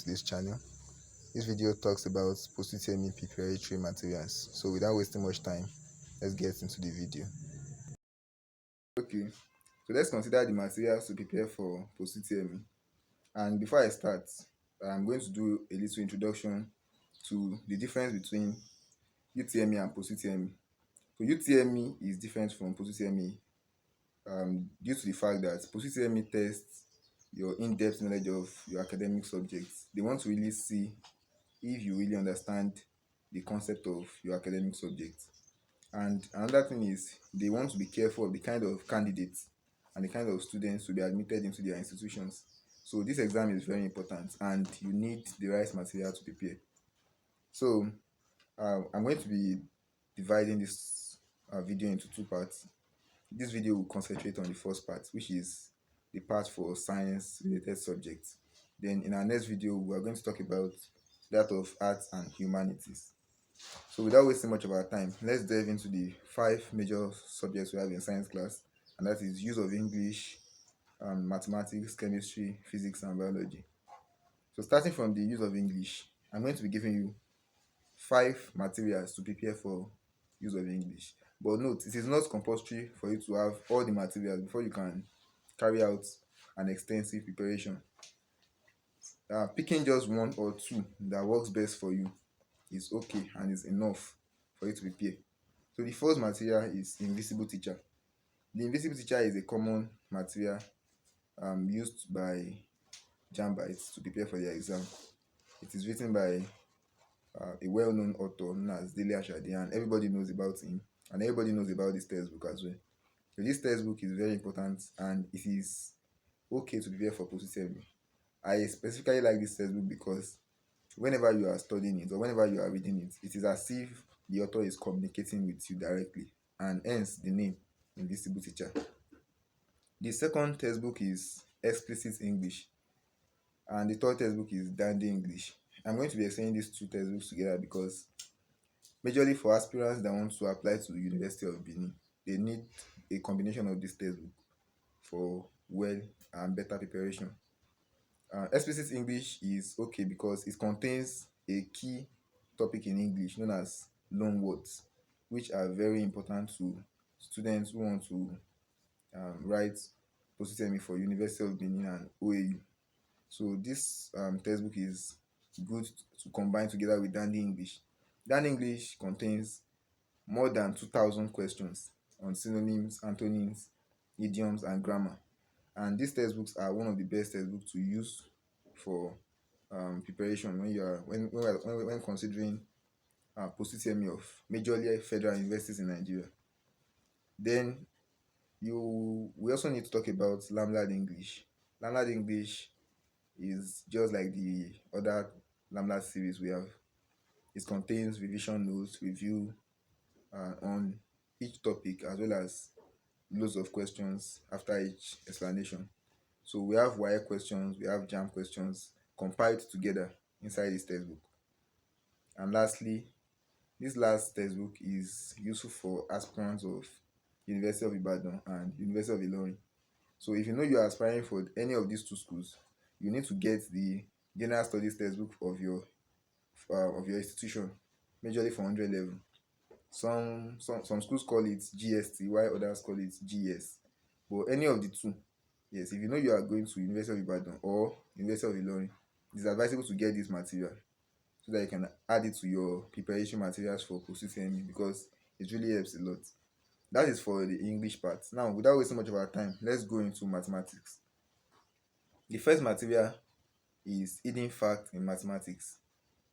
to this channel. This video talks about Post UTME preparatory materials. So without wasting much time, let's get into the video. Okay, so let's consider the materials to prepare for Post UTME. And before I start, I'm going to do a little introduction to the difference between UTME and Post UTME. So UTME is different from Post UTME due to the fact that Post UTME tests your in-depth knowledge of your academic subjects. They want to really see if you really understand the concept of your academic subject. And another thing is they want to be careful of the kind of candidates and the kind of students to be admitted into their institutions. So this exam is very important and you need the right material to prepare. So I'm going to be dividing this video into two parts. This video will concentrate on the first part, which is the part for science related subjects. Then in our next video, we are going to talk about that of arts and humanities. So without wasting much of our time, let's delve into the 5 major subjects we have in science class, and that is use of English, mathematics, chemistry, physics, and biology. So starting from the use of English, I'm going to be giving you 5 materials to prepare for use of English. But note, it is not compulsory for you to have all the materials before you can carry out an extensive preparation. Picking just 1 or 2 that works best for you is okay and is enough for you to prepare. So the first material is invisible teacher. The invisible teacher is a common material used by JAMBites to prepare for their exam. It is written by a well-known author known as Dele Ashade, and everybody knows about him, and everybody knows about this textbook as well. So this textbook is very important and it is okay to prepare for Post UTME. I specifically like this textbook because whenever you are studying it or whenever you are reading it, it is as if the author is communicating with you directly, and hence the name Invisible Teacher. The second textbook is Explicit English, and the third textbook is Dandy English. I'm going to be explaining these 2 textbooks together because majorly for aspirants that want to apply to the University of Benin, they need a combination of this textbook for well and better preparation. Explicit English is okay because it contains a key topic in English known as loan words, which are very important to students who want to write Post UTME for University of Benin and OAU. So this textbook is good to combine together with Dandy English. Dandy English contains more than 2,000 questions on synonyms, antonyms, idioms, and grammar. And these textbooks are one of the best textbooks to use for preparation when considering Post UTME of majorly federal universities in Nigeria. Then we also need to talk about Lambda English. Lambda English is just like the other Lambda series we have. It contains revision notes, review on each topic, as well as loads of questions after each explanation. So we have wire questions, we have jam questions compiled together inside this textbook. And lastly, this last textbook is useful for aspirants of University of Ibadan and University of Ilorin. So if you know you are aspiring for any of these 2 schools, you need to get the general studies textbook of your institution, majorly for 100 level. Some schools call it GST, while others call it GS. But any of the 2, yes, if you know you are going to University of Ibadan or University of Ilorin, it is advisable to get this material so that you can add it to your preparation materials for Post UTME, because it really helps a lot. That is for the English part. Now, without wasting much of our time, let's go into mathematics. The first material is Hidden Fact in Mathematics.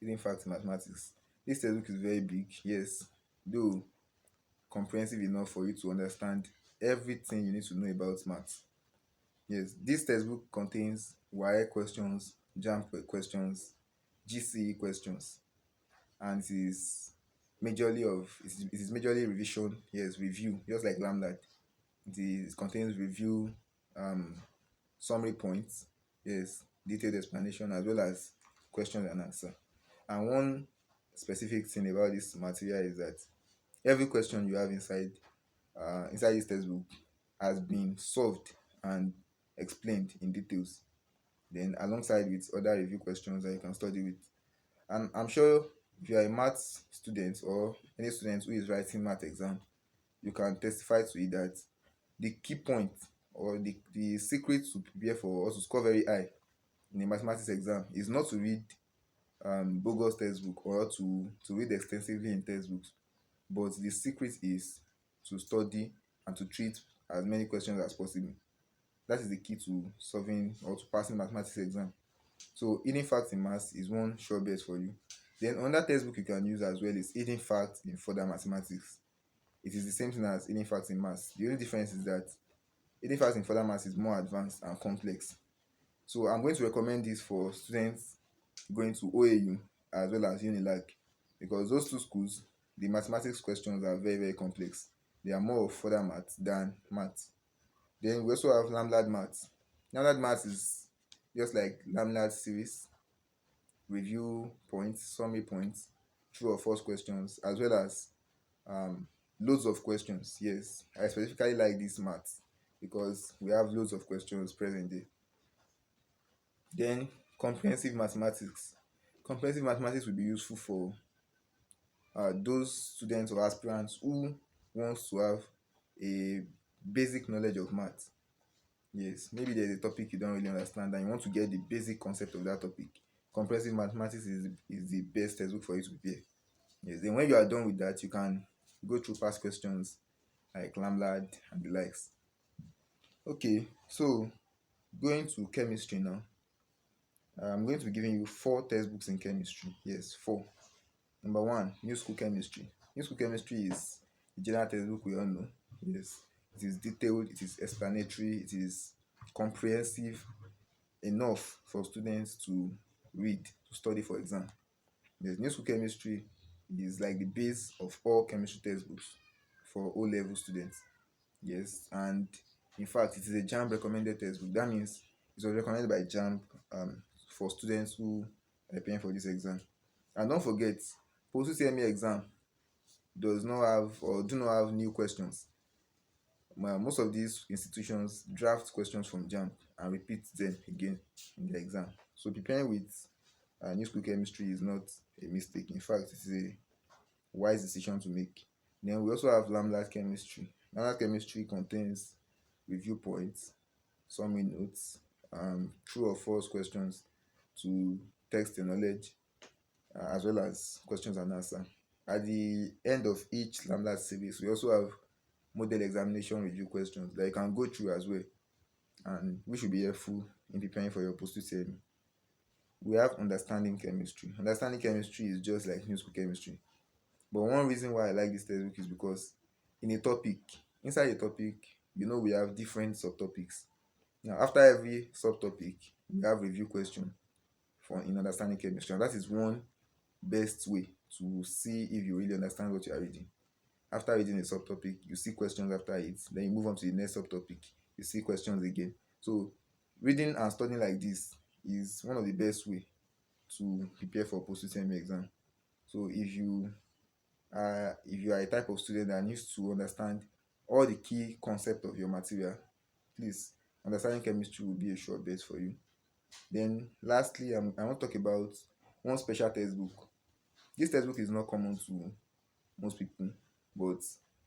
Hidden Fact in Mathematics. This textbook is very big, yes, though comprehensive enough for you to understand everything you need to know about maths. Yes, this textbook contains wire questions, JAMB questions, GCE questions, and it is majorly revision, yes, review, just like Lambda. It contains review, summary points, yes, detailed explanation, as well as question and answer. And one specific thing about this material is that every question you have inside this textbook has been solved and explained in details. then alongside with other review questions that you can study with. And I'm sure if you are a math student or any student who is writing math exam, you can testify to it that the key point or the secret to prepare for or to score very high in a mathematics exam is not to read bogus textbook or to read extensively in textbooks, but the secret is to study and to treat as many questions as possible. That is the key to solving or to passing mathematics exam. So hidden facts in maths is one sure bet for you. Then another textbook you can use as well is hidden facts in further mathematics. It is the same thing as hidden facts in maths. The only difference is that hidden facts in further maths is more advanced and complex. So I'm going to recommend this for students going to OAU as well as Unilag, because those two schools, the mathematics questions are very, very complex. They are more of further maths than maths. Then we also have Lambda maths. Lambda maths is just like Lambda series, review points, summary points, true or false questions, as well as um, loads of questions. Yes, I specifically like this maths because we have loads of questions present there. Then comprehensive mathematics. Comprehensive mathematics will be useful for those students or aspirants who wants to have a basic knowledge of math. Yes, maybe there's a topic you don't really understand and you want to get the basic concept of that topic. Comprehensive mathematics is the best textbook for you to prepare. Yes, then when you are done with that, you can go through past questions like Lambda and the likes. Okay, so going to chemistry now. I'm going to be giving you 4 textbooks in chemistry. Yes, 4. Number 1, New School Chemistry. New School Chemistry is the general textbook we all know. Yes, it is detailed, it is explanatory, it is comprehensive enough for students to read, to study for exam. Yes, New School Chemistry is like the base of all chemistry textbooks for O-level students. Yes, and in fact, it is a JAMB recommended textbook. That means it was recommended by JAMB for students who are preparing for this exam. And don't forget, Post UTME exam does not have or do not have new questions. Most of these institutions draft questions from JAMB and repeat them again in the exam. So preparing with new school chemistry is not a mistake. In fact, it is a wise decision to make. Then we also have Lambda chemistry. Lambda chemistry contains review points, summary notes, true or false questions to test your knowledge, as well as questions and answer. At the end of each Lambda series, we also have model examination review questions that you can go through as well, and which will be helpful in preparing for your post UTME. We have understanding chemistry. Understanding chemistry is just like new school chemistry. But one reason why I like this textbook is because in a topic, inside a topic, we have different subtopics. Now, after every subtopic, we have review question for in understanding chemistry. And that is one best way to see if you really understand what you are reading. After reading a subtopic, you see questions after it. Then you move on to the next subtopic. You see questions again. So reading and studying like this is one of the best way to prepare for post UTME exam. So if you are a type of student that needs to understand all the key concept of your material, please, understanding chemistry will be a sure bet for you. Then lastly, I want to talk about one special textbook. This textbook is not common to most people, but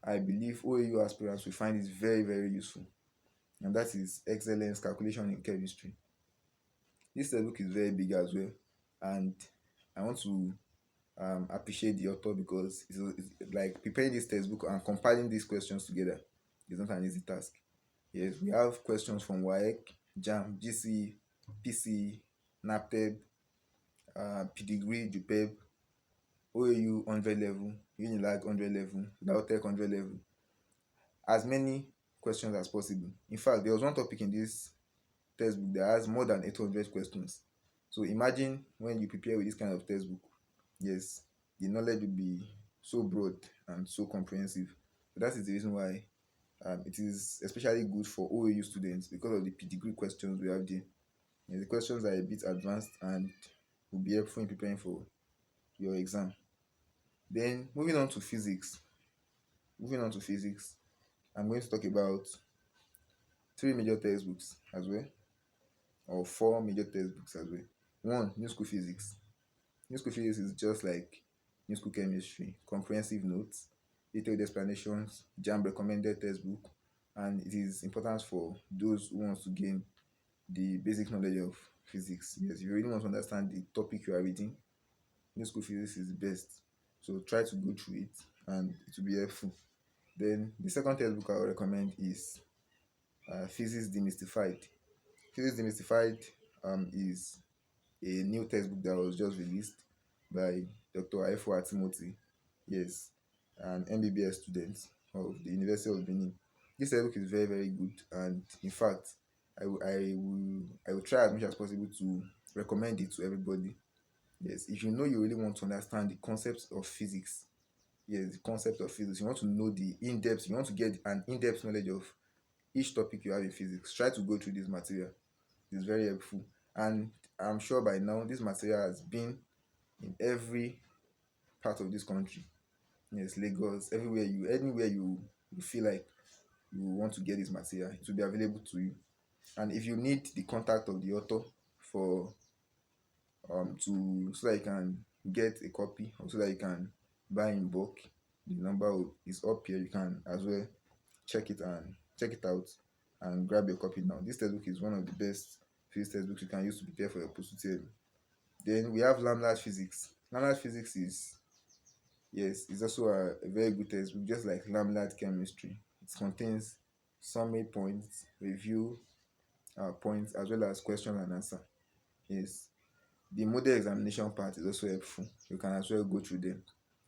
I believe OAU aspirants will find it very, very useful, and that is Excellence Calculation in Chemistry. This textbook is very big as well, and I want to appreciate the author because it's like preparing this textbook and compiling these questions together is not an easy task. Yes, we have questions from WAEC, JAM, GC, PC, NAPTEB, Pedigree, JUPEB, OAU 100 level, Unilag 100 level, Lautech 100 level. As many questions as possible. In fact, there was one topic in this textbook that has more than 800 questions. So imagine when you prepare with this kind of textbook. Yes, the knowledge will be so broad and so comprehensive. So that is the reason why it is especially good for OAU students because of the pedigree questions we have there. And the questions are a bit advanced and will be helpful in preparing for your exam. Then moving on to physics. I'm going to talk about 3 major textbooks as well. or four major textbooks as well. One, new school physics. New school physics is just like new school chemistry, comprehensive notes, detailed explanations, JAM recommended textbook, and it is important for those who want to gain the basic knowledge of physics. Yes, if you really want to understand the topic you are reading, new school physics is the best. So try to go through it and it will be helpful. Then the second textbook I would recommend is Physics Demystified. Physics Demystified is a new textbook that was just released by Dr. Ifua Timothy. Yes, an MBBS student of the University of Benin. This textbook is very, very good, and in fact, I will try as much as possible to recommend it to everybody. Yes, if you know you really want to understand the concepts of physics, yes, the concept of physics, you want to know the in-depth, you want to get an in-depth knowledge of each topic you have in physics, try to go through this material. It's very helpful, and I'm sure by now this material has been in every part of this country. Yes, Lagos, anywhere you feel like you want to get this material, it will be available to you. And if you need the contact of the author for to so that you can get a copy, or so that you can buy in bulk, the number is up here. You can as well check it out and grab your copy now. This textbook is one of the best physics textbooks you can use to prepare for your post UTME. Then we have Lambda physics. Lambda physics is, yes, it's also a very good textbook, just like Lambda chemistry. It contains summary points, review points, as well as question and answer. Yes, the model examination part is also helpful. You can as well go through them.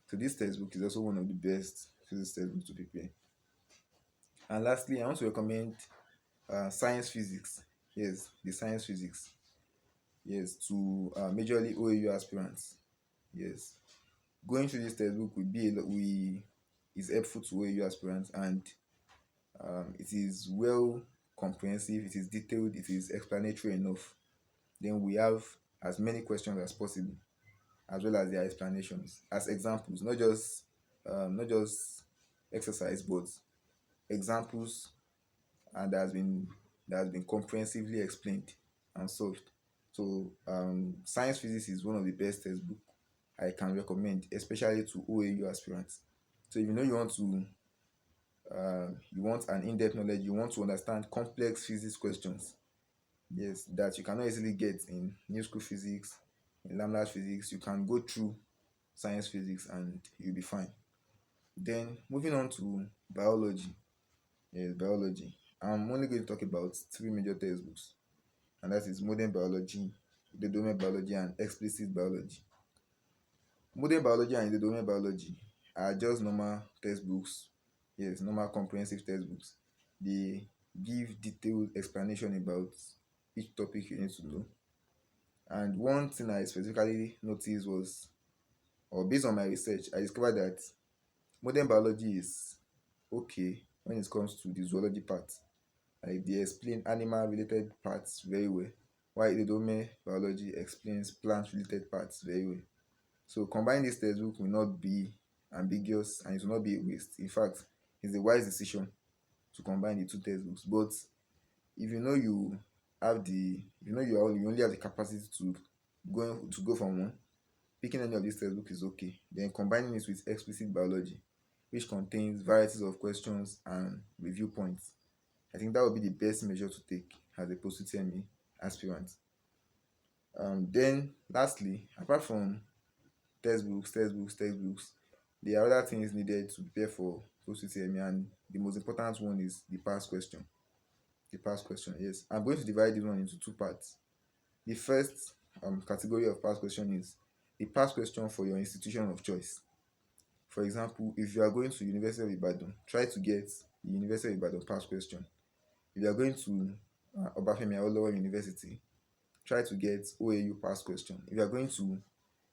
So this textbook is also one of the best physics textbooks to prepare. And lastly, I want to recommend science physics. Yes, the science physics. Yes, to majorly OAU aspirants. Yes, going through this textbook would be is helpful to OAU aspirants, and it is well comprehensive, it is detailed, it is explanatory enough. Then we have as many questions as possible, as well as their explanations as examples, not just exercise, but examples, and that has been comprehensively explained and solved. So science physics is one of the best textbook I can recommend, especially to OAU aspirants. So if you know you want an in-depth knowledge, you want to understand complex physics questions, yes, that you cannot easily get in new school physics, in Lambda physics, you can go through science physics and you'll be fine. Then moving on to biology. Yes, biology. I'm only going to talk about three major textbooks, and that is modern biology, development biology, and explicit biology. Modern biology and development biology are just normal textbooks. Yes, normal comprehensive textbooks. They give detailed explanation about each topic you need to know. And one thing I specifically noticed was, or based on my research, I discovered that modern biology is okay when it comes to the zoology part. Like they explain animal related parts very well, while Idodome biology explains plant related parts very well. So combining this textbook will not be ambiguous, and it will not be a waste. In fact, it's a wise decision to combine the two textbooks. But if you know you have the you know you only have the capacity to go from one, picking any of these textbooks is okay. Then combining it with explicit biology, which contains varieties of questions and review points, I think that would be the best measure to take as a post UTME aspirant. Then lastly, apart from textbooks, there are other things needed to prepare for post UTME, and the most important one is the past question. The past question, yes. I'm going to divide this one into two parts. The first category of past question is the past question for your institution of choice. For example, if you are going to University of Ibadan, try to get the University of Ibadan past question. If you are going to Obafemi Awolowo University, try to get OAU past question. If you are going to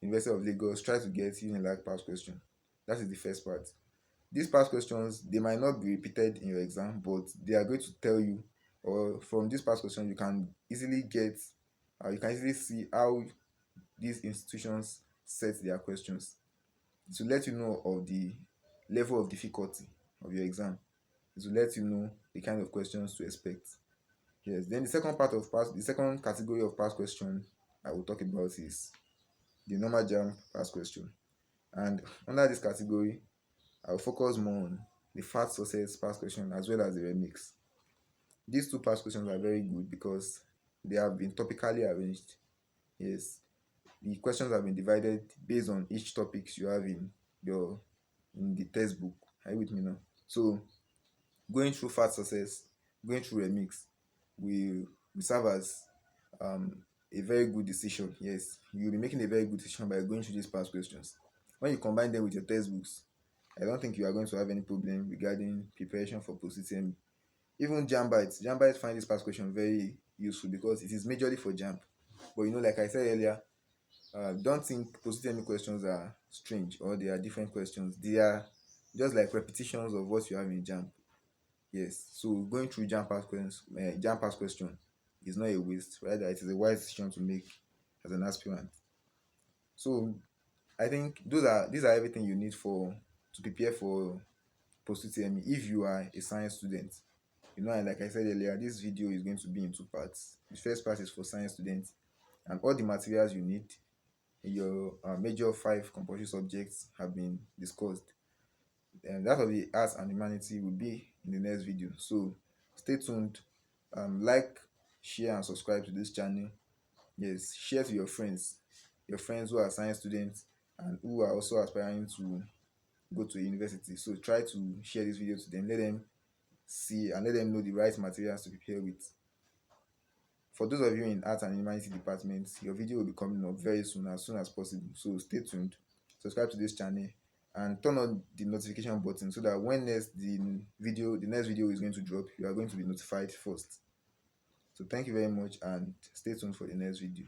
University of Lagos, try to get UNILAG past question. That is the first part. These past questions, they might not be repeated in your exam, but they are going to tell you, or from this past question, you can easily see how these institutions set their questions. To let you know of the level of difficulty of your exam. It will let you know the kind of questions to expect. Yes. Then the second category of past question I will talk about is the normal jam past question. And under this category, I will focus more on the fast success past question as well as the remix. These two past questions are very good because they have been topically arranged. Yes, the questions have been divided based on each topics you have your in the textbook. Are you with me now? So going through fast success, going through remix will serve as um, a very good decision. Yes, you'll be making a very good decision by going through these past questions. When you combine them with your textbooks, I don't think you are going to have any problem regarding preparation for post UTME. Even Jambites find this past question very useful because it is majorly for Jamb. But like I said earlier, don't think post UTME questions are strange or they are different questions. They are just like repetitions of what you have in Jamb. Yes, so going through jam pass question is not a waste. Rather, it is a wise decision to make as an aspirant. So I think these are everything you need to prepare for post UTME if you are a science student. And like I said earlier, this video is going to be in two parts. The first part is for science students, and all the materials you need in your major 5 compulsory subjects have been discussed. And that of the arts and humanity will be in the next video. So stay tuned. Like, share, and subscribe to this channel. Yes, share to your friends who are science students and who are also aspiring to go to a university. So try to share this video to them. Let them see and let them know the right materials to prepare with. For those of you in art and humanity departments, your video will be coming up very soon as possible. So stay tuned, subscribe to this channel, and turn on the notification button so that when the next video is going to drop, you are going to be notified first. So thank you very much and stay tuned for the next video.